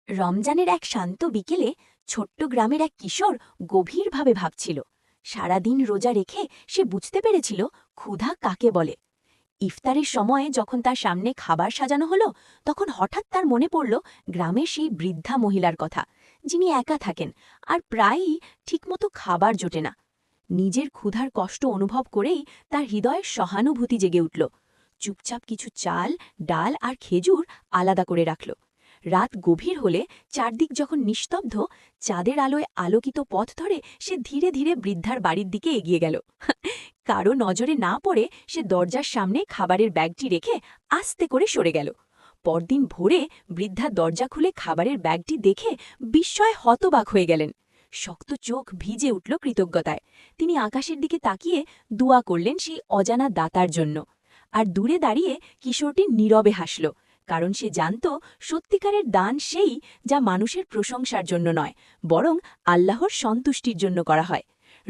রমজানের এক শান্ত বিকেলে ছোট্ট গ্রামের এক কিশোর গভীরভাবে ভাবছিল। সারাদিন রোজা রেখে সে বুঝতে পেরেছিল ক্ষুধা কাকে বলে। ইফতারের সময়ে যখন তার সামনে খাবার সাজানো হলো, তখন হঠাৎ তার মনে পড়ল গ্রামের সেই বৃদ্ধা মহিলার কথা, যিনি একা থাকেন আর প্রায়ই ঠিকমতো খাবার জোটে না। নিজের ক্ষুধার কষ্ট অনুভব করেই তার হৃদয়ের সহানুভূতি জেগে উঠল। চুপচাপ কিছু চাল, ডাল আর খেজুর আলাদা করে রাখল। রাত গভীর হলে, চারদিক যখন নিস্তব্ধ, চাঁদের আলোয় আলোকিত পথ ধরে সে ধীরে ধীরে বৃদ্ধার বাড়ির দিকে এগিয়ে গেল। কারো নজরে না পড়ে সে দরজার সামনে খাবারের ব্যাগটি রেখে আস্তে করে সরে গেল। পরদিন ভোরে বৃদ্ধা দরজা খুলে খাবারের ব্যাগটি দেখে বিস্ময়ে হতবাক হয়ে গেলেন। শক্ত চোখ ভিজে উঠল কৃতজ্ঞতায়। তিনি আকাশের দিকে তাকিয়ে দোয়া করলেন সেই অজানা দাতার জন্য। আর দূরে দাঁড়িয়ে কিশোরটি নীরবে হাসল, কারণ সে জানত সত্যিকারের দান সেই, যা মানুষের প্রশংসার জন্য নয়, বরং আল্লাহর সন্তুষ্টির জন্য করা হয়।